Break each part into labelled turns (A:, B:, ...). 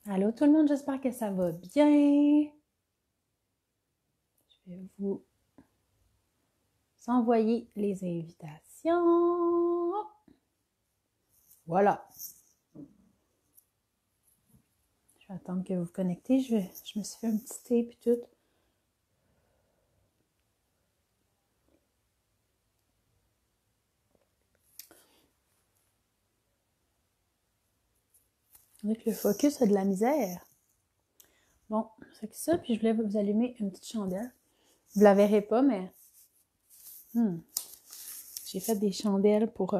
A: Allô tout le monde, j'espère que ça va bien. Je vais vous envoyer les invitations. Voilà. Je vais attendre que vous vous connectez. Je me suis fait un petit thé et tout. Avec le focus a de la misère. Bon, c'est que ça, puis je voulais vous allumer une petite chandelle. Vous la verrez pas, mais j'ai fait des chandelles pour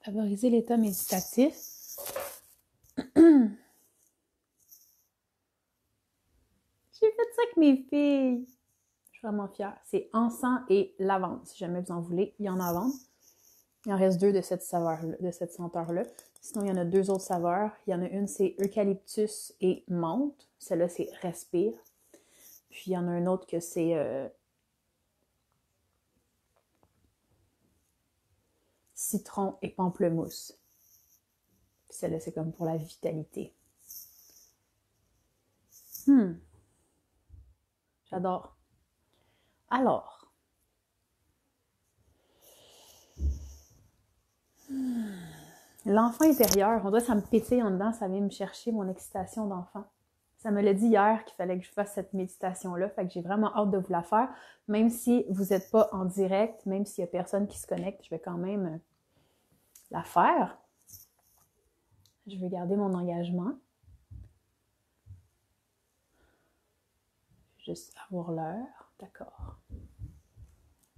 A: favoriser l'état méditatif. J'ai fait ça avec mes filles. Je suis vraiment fière. C'est encens et lavande. Si jamais vous en voulez, il y en a à vendre. Il en reste 2 de cette saveur, de cette senteur-là. Sinon, il y en a 2 autres saveurs. Il y en a une, c'est eucalyptus et menthe. Celle-là, c'est respire. Puis il y en a un autre que c'est citron et pamplemousse. Puis celle-là, c'est comme pour la vitalité. J'adore. Alors, l'enfant intérieur, on dirait que ça me pétille en dedans, ça vient me chercher mon excitation d'enfant. Ça me l'a dit hier qu'il fallait que je fasse cette méditation-là, fait que j'ai vraiment hâte de vous la faire. Même si vous n'êtes pas en direct, même s'il n'y a personne qui se connecte, je vais quand même la faire. Je vais garder mon engagement. Juste avoir l'heure. D'accord.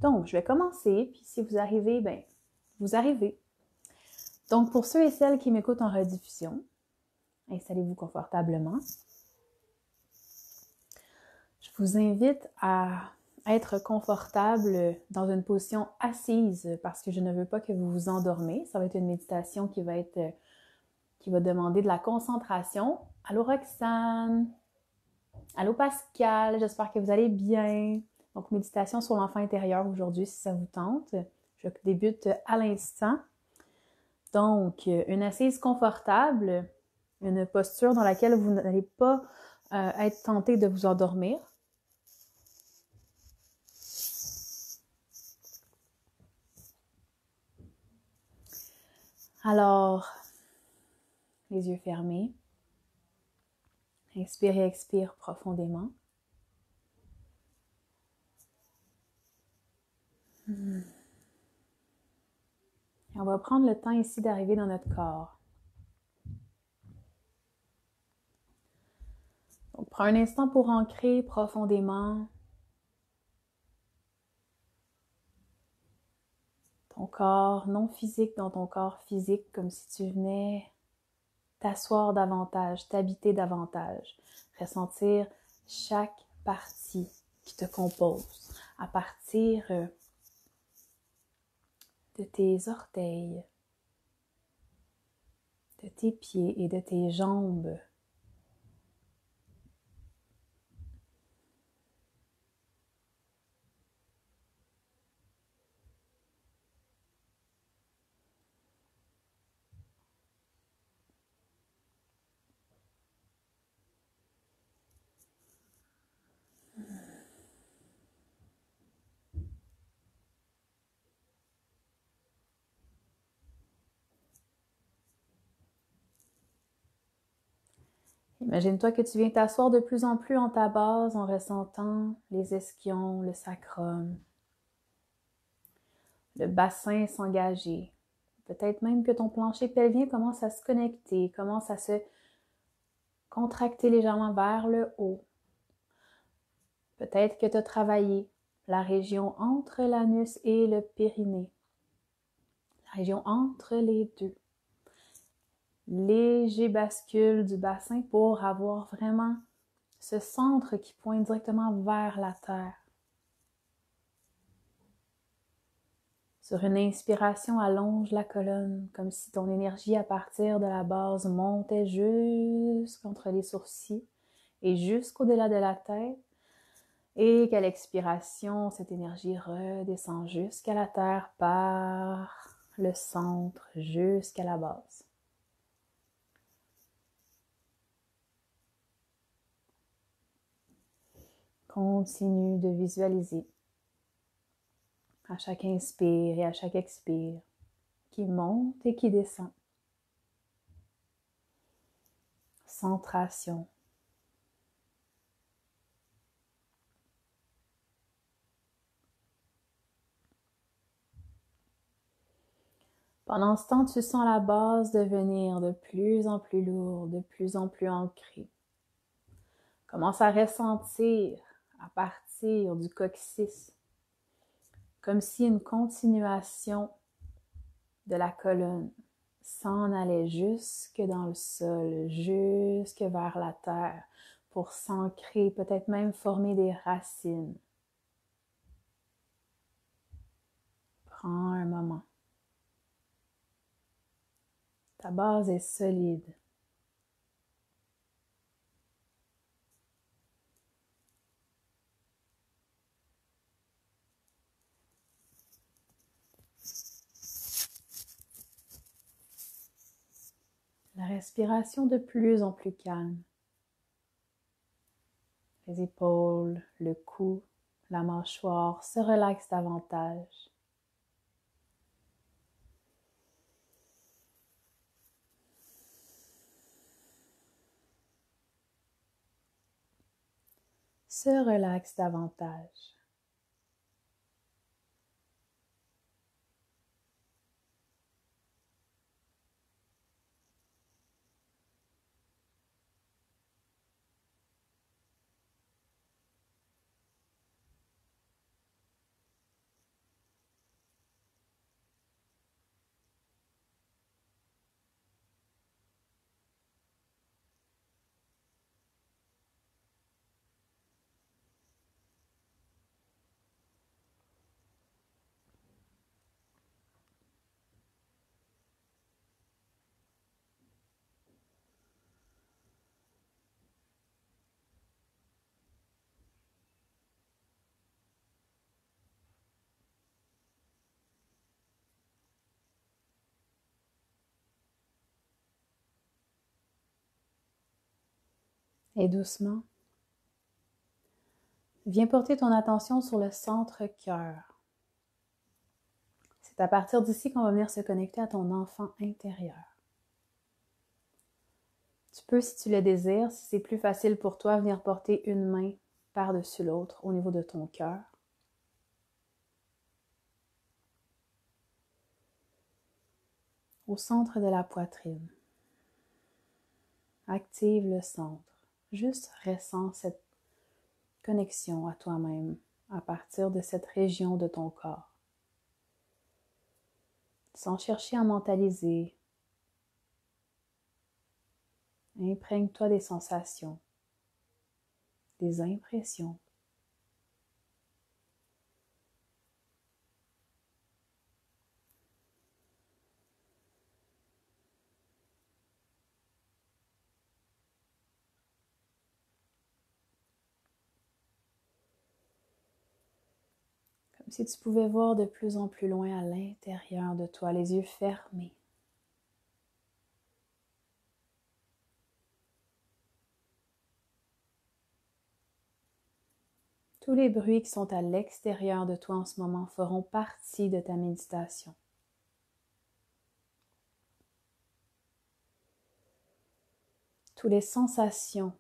A: Donc, je vais commencer, puis si vous arrivez, ben, vous arrivez. Donc, pour ceux et celles qui m'écoutent en rediffusion, installez-vous confortablement. Je vous invite à être confortable dans une position assise parce que je ne veux pas que vous vous endormez. Ça va être une méditation qui va demander de la concentration. Allô Roxane! Allô Pascal! J'espère que vous allez bien. Donc, méditation sur l'enfant intérieur aujourd'hui si ça vous tente. Je débute à l'instant. Donc, une assise confortable, une posture dans laquelle vous n'allez pas être tenté de vous endormir. Alors, les yeux fermés. Inspire et expire profondément. Et on va prendre le temps ici d'arriver dans notre corps. Donc, prends un instant pour ancrer profondément ton corps non physique dans ton corps physique, comme si tu venais t'asseoir davantage, t'habiter davantage, ressentir chaque partie qui te compose à partir de tes orteils, de tes pieds et de tes jambes. Imagine-toi que tu viens t'asseoir de plus en plus en ta base en ressentant les ischions, le sacrum, le bassin s'engager. Peut-être même que ton plancher pelvien commence à se connecter, commence à se contracter légèrement vers le haut. Peut-être que tu as travaillé la région entre l'anus et le périnée, la région entre les deux. Léger bascule du bassin pour avoir vraiment ce centre qui pointe directement vers la terre. Sur une inspiration, allonge la colonne, comme si ton énergie à partir de la base montait jusqu'entre les sourcils et jusqu'au-delà de la tête. Et qu'à l'expiration, cette énergie redescend jusqu'à la terre par le centre, jusqu'à la base. Continue de visualiser à chaque inspire et à chaque expire qui monte et qui descend. Centration. Pendant ce temps, tu sens la base devenir de plus en plus lourde, de plus en plus ancrée. Commence à ressentir à partir du coccyx, comme si une continuation de la colonne s'en allait jusque dans le sol, jusque vers la terre, pour s'ancrer, peut-être même former des racines. Prends un moment. Ta base est solide. La respiration de plus en plus calme. Les épaules, le cou, la mâchoire se relaxent davantage. Se relaxe davantage. Et doucement, viens porter ton attention sur le centre-cœur. C'est à partir d'ici qu'on va venir se connecter à ton enfant intérieur. Tu peux, si tu le désires, si c'est plus facile pour toi, venir porter une main par-dessus l'autre au niveau de ton cœur. Au centre de la poitrine. Active le centre. Juste ressens cette connexion à toi-même à partir de cette région de ton corps. Sans chercher à mentaliser, imprègne-toi des sensations, des impressions. Comme si tu pouvais voir de plus en plus loin à l'intérieur de toi, les yeux fermés. Tous les bruits qui sont à l'extérieur de toi en ce moment feront partie de ta méditation. Toutes les sensations,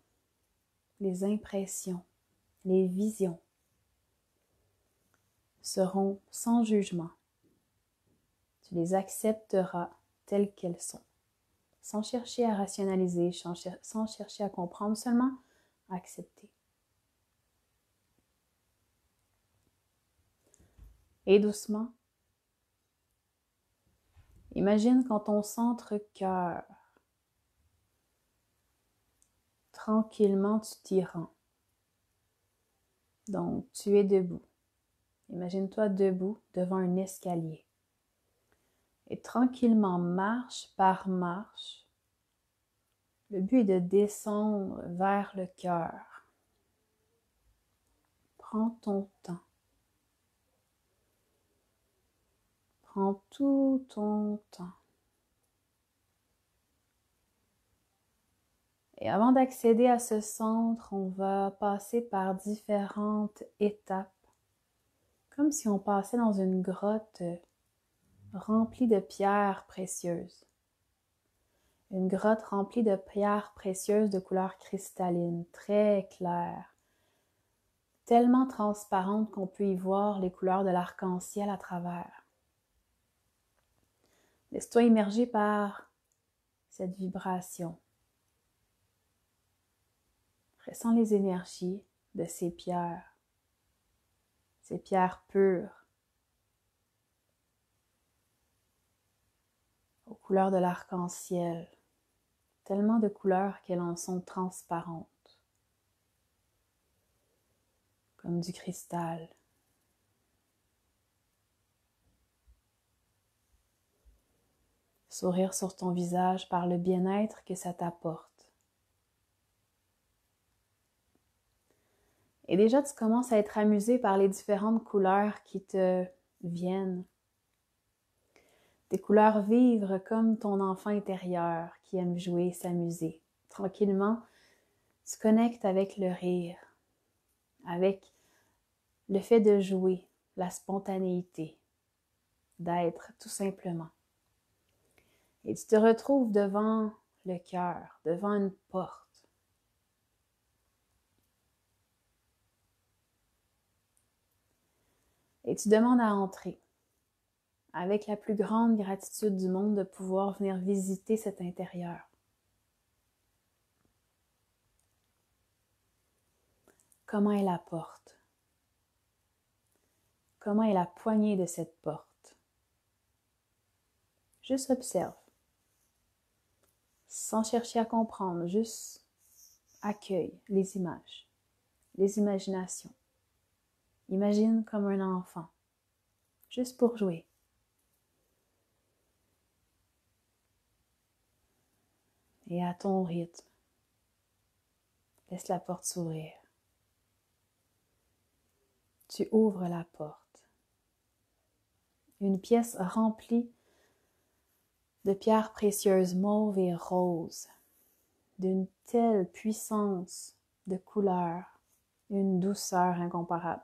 A: les impressions, les visions seront sans jugement. Tu les accepteras telles qu'elles sont, sans chercher à rationaliser, sans chercher à comprendre, seulement à accepter. Et doucement, imagine quand ton centre-cœur, tranquillement, tu t'y rends. Donc, tu es debout. Imagine-toi debout devant un escalier. Et tranquillement, marche par marche, le but est de descendre vers le cœur. Prends ton temps. Prends tout ton temps. Et avant d'accéder à ce centre, on va passer par différentes étapes, comme si on passait dans une grotte remplie de pierres précieuses. Une grotte remplie de pierres précieuses de couleur cristalline, très claire, tellement transparente qu'on peut y voir les couleurs de l'arc-en-ciel à travers. Laisse-toi immerger par cette vibration. Ressens les énergies de ces pierres pures, aux couleurs de l'arc-en-ciel, tellement de couleurs qu'elles en sont transparentes, comme du cristal. Sourire sur ton visage par le bien-être que ça t'apporte. Et déjà, tu commences à être amusé par les différentes couleurs qui te viennent. Des couleurs vives comme ton enfant intérieur qui aime jouer, s'amuser. Tranquillement, tu connectes avec le rire, avec le fait de jouer, la spontanéité, d'être tout simplement. Et tu te retrouves devant le cœur, devant une porte. Et tu demandes à entrer, avec la plus grande gratitude du monde de pouvoir venir visiter cet intérieur. Comment est la porte? Comment est la poignée de cette porte? Juste observe, sans chercher à comprendre, juste accueille les images, les imaginations. Imagine comme un enfant, juste pour jouer. Et à ton rythme, laisse la porte s'ouvrir. Tu ouvres la porte. Une pièce remplie de pierres précieuses mauves et roses, d'une telle puissance de couleur, une douceur incomparable.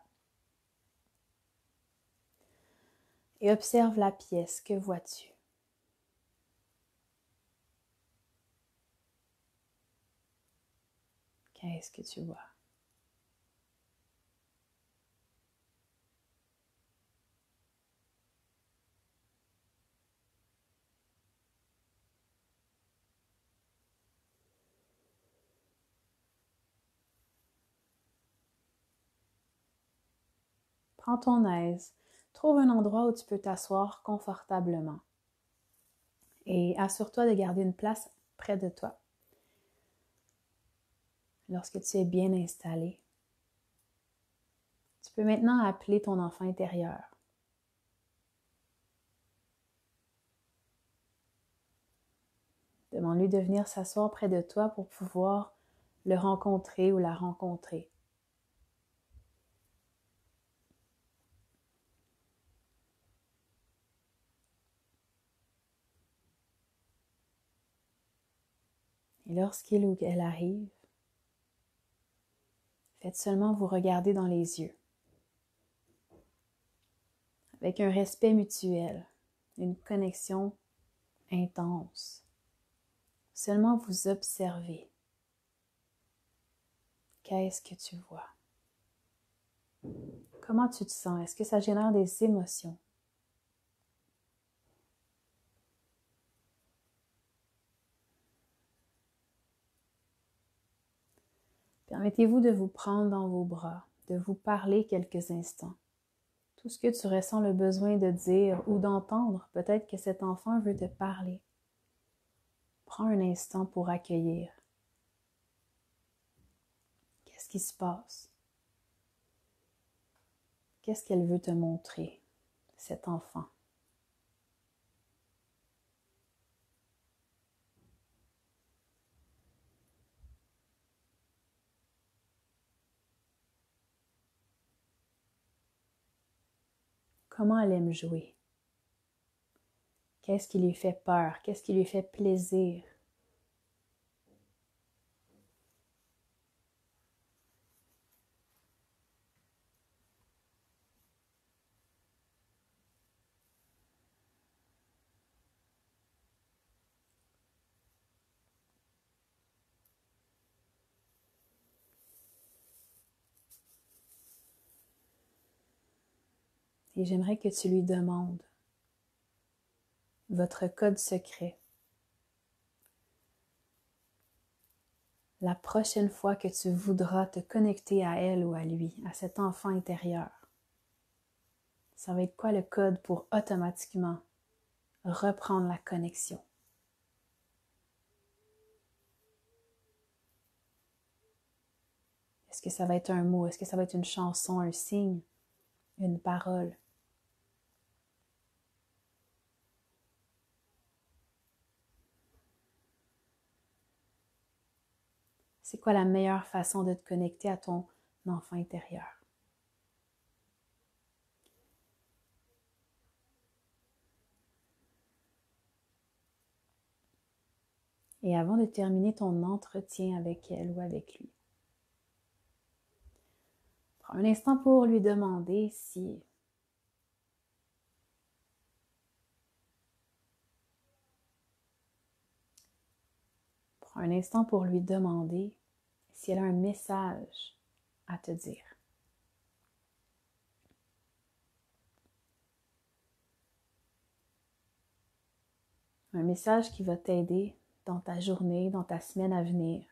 A: Et observe la pièce, que vois-tu? Qu'est-ce que tu vois? Prends ton aise, trouve un endroit où tu peux t'asseoir confortablement et assure-toi de garder une place près de toi. Lorsque tu es bien installé, tu peux maintenant appeler ton enfant intérieur. Demande-lui de venir s'asseoir près de toi pour pouvoir le rencontrer ou la rencontrer. Et lorsqu'il ou elle arrive, faites seulement vous regarder dans les yeux, avec un respect mutuel, une connexion intense. Seulement vous observez. Qu'est-ce que tu vois? Comment tu te sens? Est-ce que ça génère des émotions? Permettez-vous de vous prendre dans vos bras, de vous parler quelques instants. Tout ce que tu ressens le besoin de dire ou d'entendre, peut-être que cet enfant veut te parler. Prends un instant pour accueillir. Qu'est-ce qui se passe? Qu'est-ce qu'elle veut te montrer, cet enfant? Comment elle aime jouer? Qu'est-ce qui lui fait peur? Qu'est-ce qui lui fait plaisir? Et j'aimerais que tu lui demandes votre code secret. La prochaine fois que tu voudras te connecter à elle ou à lui, à cet enfant intérieur, ça va être quoi le code pour automatiquement reprendre la connexion? Est-ce que ça va être un mot? Est-ce que ça va être une chanson, un signe, une parole? C'est quoi la meilleure façon de te connecter à ton enfant intérieur? Et avant de terminer ton entretien avec elle ou avec lui, prends un instant pour lui demander si elle a un message à te dire. Un message qui va t'aider dans ta journée, dans ta semaine à venir.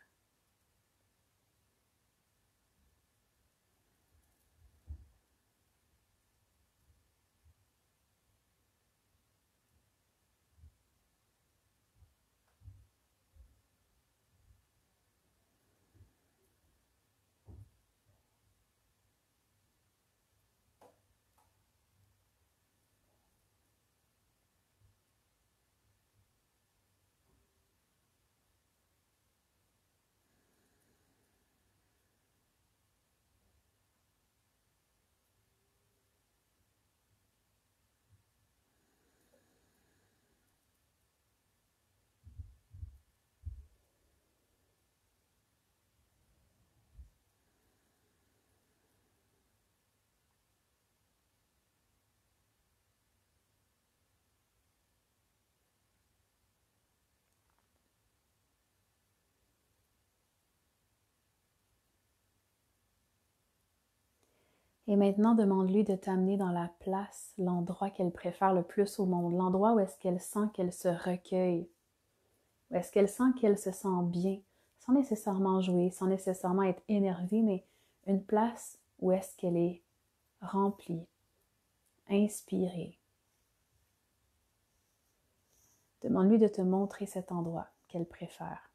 A: Et maintenant, demande-lui de t'amener dans la place, l'endroit qu'elle préfère le plus au monde, l'endroit où est-ce qu'elle sent qu'elle se recueille, où est-ce qu'elle sent qu'elle se sent bien, sans nécessairement jouer, sans nécessairement être énervée, mais une place où est-ce qu'elle est remplie, inspirée. Demande-lui de te montrer cet endroit qu'elle préfère.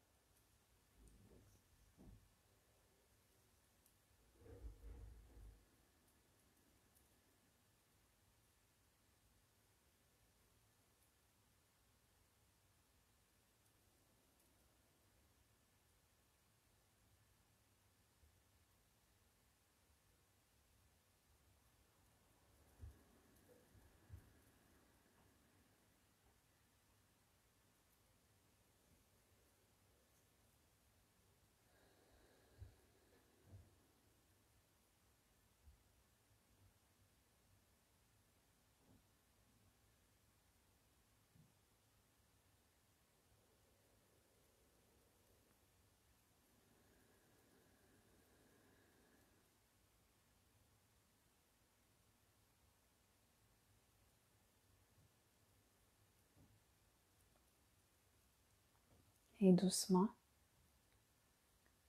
A: Et doucement,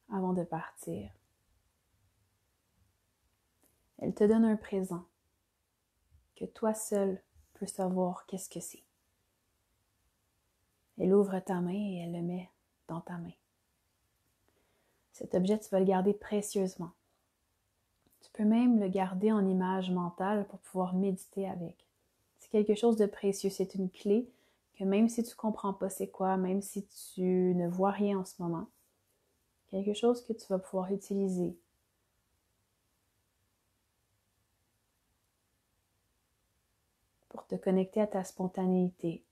A: avant de partir, elle te donne un présent que toi seul peux savoir qu'est-ce que c'est. Elle ouvre ta main et elle le met dans ta main. Cet objet, tu vas le garder précieusement. Tu peux même le garder en image mentale pour pouvoir méditer avec. C'est quelque chose de précieux, c'est une clé que même si tu ne comprends pas c'est quoi, même si tu ne vois rien en ce moment, quelque chose que tu vas pouvoir utiliser pour te connecter à ta spontanéité,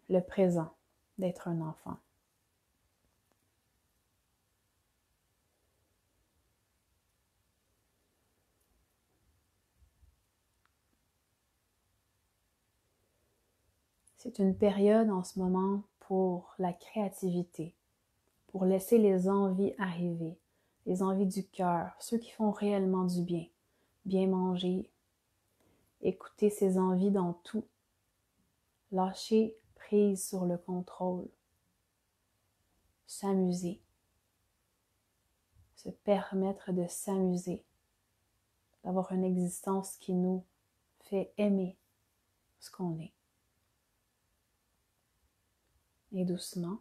A: le présent d'être un enfant. C'est une période en ce moment pour la créativité, pour laisser les envies arriver, les envies du cœur, ceux qui font réellement du bien. bien manger, écouter ses envies dans tout, lâcher prise sur le contrôle, s'amuser, se permettre de s'amuser, d'avoir une existence qui nous fait aimer ce qu'on est. Et doucement,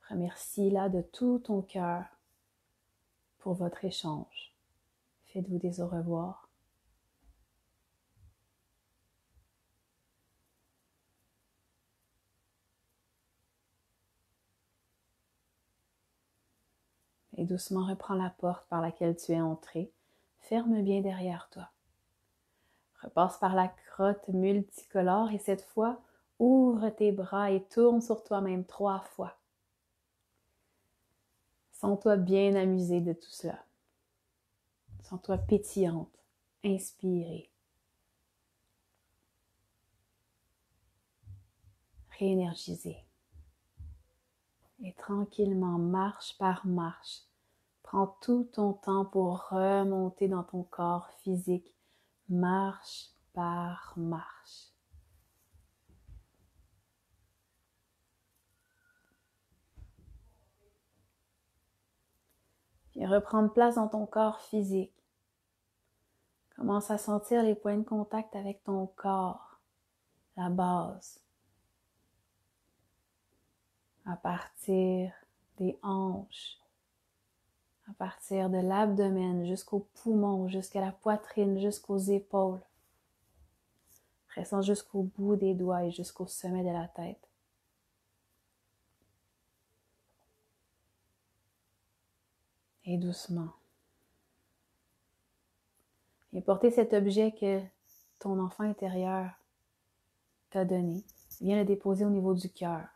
A: remercie-la de tout ton cœur pour votre échange. Faites-vous des au revoir. Et doucement reprends la porte par laquelle tu es entré. Ferme bien derrière toi. Repasse par la grotte multicolore et cette fois, ouvre tes bras et tourne sur toi-même 3 fois. Sens-toi bien amusée de tout cela. Sens-toi pétillante, inspirée, réénergisée. Et tranquillement, marche par marche, prends tout ton temps pour remonter dans ton corps physique, marche par marche. Viens reprendre place dans ton corps physique. Commence à sentir les points de contact avec ton corps, la base. À partir des hanches, à partir de l'abdomen jusqu'aux poumons, jusqu'à la poitrine, jusqu'aux épaules. Ressens jusqu'au bout des doigts et jusqu'au sommet de la tête. Et doucement. Viens porter cet objet que ton enfant intérieur t'a donné. Viens le déposer au niveau du cœur.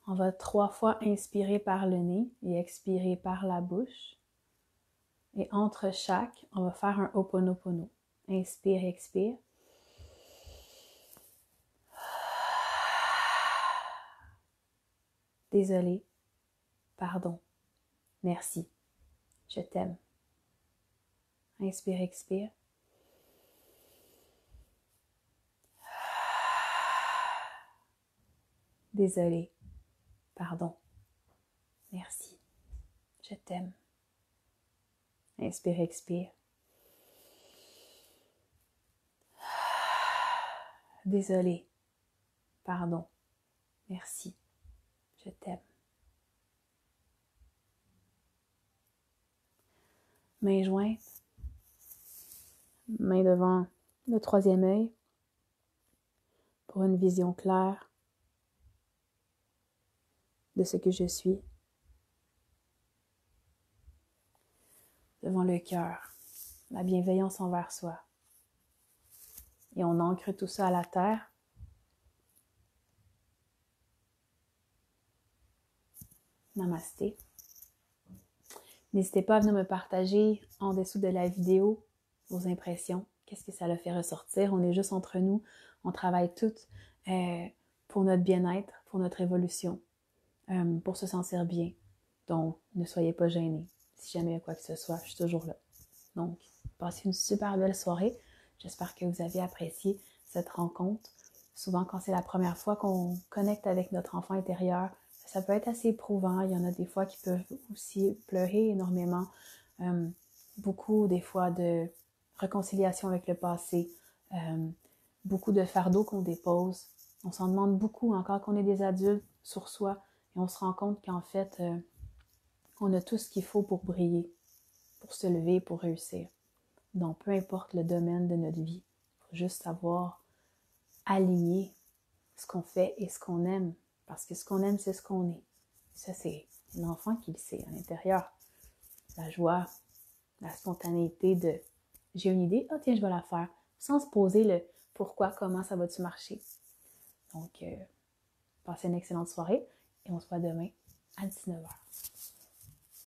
A: On va 3 fois inspirer par le nez et expirer par la bouche. Et entre chaque, on va faire un Ho'oponopono. Inspire, expire. Désolé, pardon, merci, je t'aime. Inspire, expire. Désolé, pardon, merci, je t'aime. Inspire, expire. Désolé, pardon, merci, je t'aime. Mains jointes, mains devant le 3e œil pour une vision claire de ce que je suis. Devant le cœur, la bienveillance envers soi. Et on ancre tout ça à la terre. Namasté. N'hésitez pas à venir me partager en dessous de la vidéo vos impressions. Qu'est-ce que ça l'a fait ressortir? On est juste entre nous. On travaille toutes pour notre bien-être, pour notre évolution, pour se sentir bien. Donc, ne soyez pas gênés. Si jamais il y a quoi que ce soit, je suis toujours là. Donc, passez une super belle soirée. J'espère que vous avez apprécié cette rencontre. Souvent, quand c'est la première fois qu'on connecte avec notre enfant intérieur, ça peut être assez éprouvant. Il y en a des fois qui peuvent aussi pleurer énormément. Beaucoup, des fois, de réconciliation avec le passé. Beaucoup de fardeaux qu'on dépose. On s'en demande beaucoup encore qu'on est des adultes sur soi. Et on se rend compte qu'en fait, on a tout ce qu'il faut pour briller, pour se lever, pour réussir. Donc, peu importe le domaine de notre vie, il faut juste savoir aligner ce qu'on fait et ce qu'on aime. Parce que ce qu'on aime, c'est ce qu'on est. Ça, c'est l'enfant qui le sait à l'intérieur. La joie, la spontanéité de « j'ai une idée, ah tiens, je vais la faire », sans se poser le « pourquoi, comment, ça va-tu marcher ». Donc, passez une excellente soirée et on se voit demain à 19h.